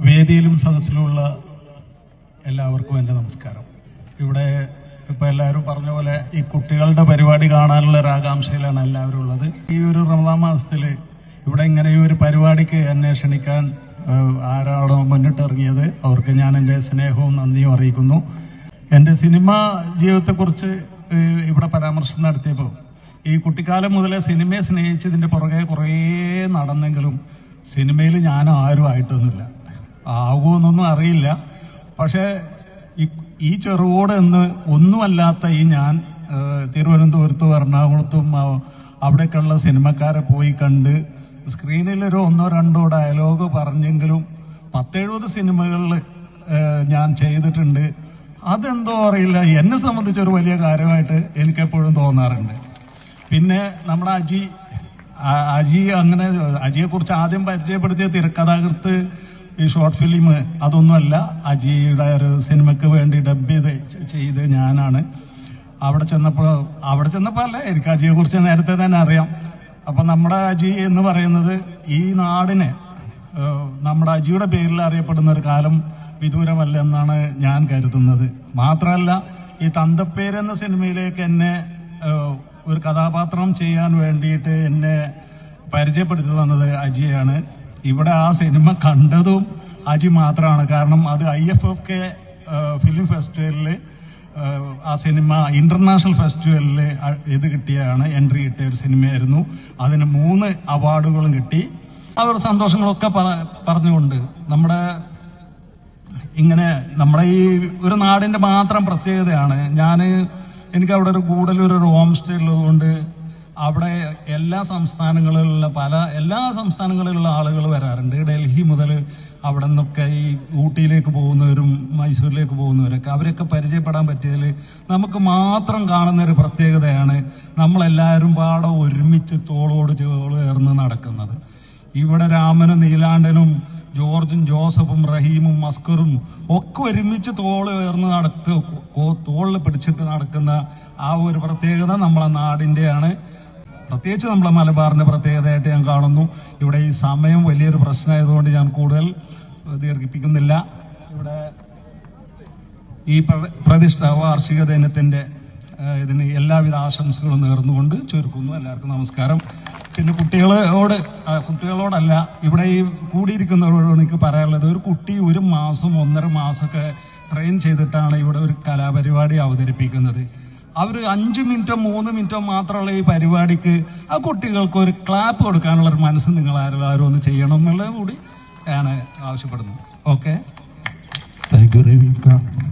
വേദിയിലും സദസ്സിലുമുള്ള എല്ലാവർക്കും എൻ്റെ നമസ്കാരം. ഇവിടെ ഇപ്പോൾ എല്ലാവരും പറഞ്ഞ പോലെ ഈ കുട്ടികളുടെ പരിപാടി കാണാനുള്ള ഒരു ആകാംക്ഷയിലാണ് എല്ലാവരും ഉള്ളത്. ഈ ഒരു റമദാൻ മാസത്തിൽ ഇവിടെ ഇങ്ങനെ ഈ ഒരു പരിപാടിക്ക് എന്നെ ക്ഷണിക്കാൻ ആരാണോ മുന്നിട്ടിറങ്ങിയത് അവർക്ക് ഞാൻ എൻ്റെ സ്നേഹവും നന്ദിയും അറിയിക്കുന്നു. എൻ്റെ സിനിമാ ജീവിതത്തെക്കുറിച്ച് ഇവിടെ പരാമർശം നടത്തിയപ്പോൾ ഈ കുട്ടിക്കാലം മുതലേ സിനിമയെ സ്നേഹിച്ചതിൻ്റെ പുറകെ കുറേ നടന്നെങ്കിലും സിനിമയിൽ ഞാൻ ആരും ആയിട്ടൊന്നുമില്ല, ആകുമെന്നൊന്നും അറിയില്ല. പക്ഷേ ഈ ചെറുകോട് എന്ന് ഒന്നുമല്ലാത്ത ഈ ഞാൻ തിരുവനന്തപുരത്തും എറണാകുളത്തും അവിടേക്കുള്ള സിനിമക്കാരെ പോയി കണ്ട് സ്ക്രീനിലൊരു 1-2 ഡയലോഗ് പറഞ്ഞെങ്കിലും 10-70 സിനിമകളിൽ ഞാൻ ചെയ്തിട്ടുണ്ട്. അതെന്തോ അറിയില്ല, എന്നെ സംബന്ധിച്ചൊരു വലിയ കാര്യമായിട്ട് എനിക്കെപ്പോഴും തോന്നാറുണ്ട്. പിന്നെ നമ്മുടെ അജിയെക്കുറിച്ച് ആദ്യം പരിചയപ്പെടുത്തിയ തിരക്കഥാകൃത്ത് ഈ ഷോർട്ട് ഫിലിം അതൊന്നുമല്ല, അജിയുടെ ഒരു സിനിമയ്ക്ക് വേണ്ടി ഡബ് ചെയ്ത് ഞാനാണ്. അവിടെ ചെന്നപ്പോൾ അല്ല, എനിക്ക് അജിയെക്കുറിച്ച് നേരത്തെ തന്നെ അറിയാം. അപ്പം നമ്മുടെ അജി എന്ന് പറയുന്നത് ഈ നാടിനെ നമ്മുടെ അജിയുടെ പേരിൽ അറിയപ്പെടുന്ന ഒരു കാലം വിദൂരമല്ല എന്നാണ് ഞാൻ കരുതുന്നത്. മാത്രമല്ല, ഈ തന്തപ്പേര് എന്ന സിനിമയിലേക്ക് എന്നെ ഒരു കഥാപാത്രം ചെയ്യാൻ വേണ്ടിയിട്ട് എന്നെ പരിചയപ്പെടുത്തി തന്നത് അജിയാണ്. ഇവിടെ ആ സിനിമ കണ്ടതും അജി മാത്രമാണ്. കാരണം അത് IFFK ഫിലിം ഫെസ്റ്റിവലിൽ ആ സിനിമ ഇന്റർനാഷണൽ ഫെസ്റ്റിവലിൽ ഇത് കിട്ടിയാണ്, എൻട്രി കിട്ടിയ ഒരു സിനിമയായിരുന്നു. അതിന് 3 അവാർഡുകളും കിട്ടി. അവർ സന്തോഷങ്ങളൊക്കെ പറഞ്ഞുകൊണ്ട് നമ്മുടെ ഈ ഒരു നാടിന്റെ മാത്രം പ്രത്യേകതയാണ്. എനിക്ക് അവിടെ ഒരു കൂടുതലൊരു ഹോം സ്റ്റേ ഉള്ളതുകൊണ്ട് അവിടെ എല്ലാ സംസ്ഥാനങ്ങളിലുള്ള ആളുകൾ വരാറുണ്ട്. ഡൽഹി മുതൽ അവിടെ നിന്നൊക്കെ ഈ ഊട്ടിയിലേക്ക് പോകുന്നവരും മൈസൂരിലേക്ക് പോകുന്നവരൊക്കെ അവരൊക്കെ പരിചയപ്പെടാൻ പറ്റിയതിൽ നമുക്ക് മാത്രം കാണുന്ന ഒരു പ്രത്യേകതയാണ് നമ്മളെല്ലാവരും പാടെ ഒരുമിച്ച് തോളോട് ചേർന്ന് നടക്കുന്നത്. ഇവിടെ രാമനും നീലാണ്ടനും ജോർജും ജോസഫും റഹീമും മസ്കറും ഒക്കെ ഒരുമിച്ച് തോളിൽ പിടിച്ചിട്ട് നടക്കുന്ന ആ ഒരു പ്രത്യേകത നമ്മളെ നാടിൻ്റെയാണ്, പ്രത്യേകിച്ച് നമ്മളെ മലബാറിന്റെ പ്രത്യേകതയായിട്ട് ഞാൻ കാണുന്നു. ഇവിടെ ഈ സമയം വലിയൊരു പ്രശ്നമായതുകൊണ്ട് ഞാൻ കൂടുതൽ ദീർഘിപ്പിക്കുന്നില്ല. ഇവിടെ ഈ പ്രതിഷ്ഠ വാർഷിക ദിനത്തിന്റെ ഇതിന് എല്ലാവിധ ആശംസകളും നേർന്നുകൊണ്ട് ചുരുക്കുന്നു. എല്ലാവർക്കും നമസ്കാരം. പിന്നെ കുട്ടികളോടല്ല, ഇവിടെ ഈ കൂടിയിരിക്കുന്നവരോട് എനിക്ക് പറയാനുള്ളത്, ഒരു കുട്ടി 1 മാസം 1.5 മാസമൊക്കെ ട്രെയിൻ ചെയ്തിട്ടാണ് ഇവിടെ ഒരു കലാപരിപാടി അവതരിപ്പിക്കുന്നത്. അവർ 5 മിനിറ്റോ 3 മിനിറ്റോ മാത്രമുള്ള ഈ പരിപാടിക്ക് ആ കുട്ടികൾക്ക് ഒരു ക്ലാപ്പ് കൊടുക്കാനുള്ള ഒരു മനസ്സ് നിങ്ങൾ ആരും ഒന്ന് ചെയ്യണം എന്നുള്ളത് കൂടി ഞാൻ ആവശ്യപ്പെടുന്നു. Okay, thank you.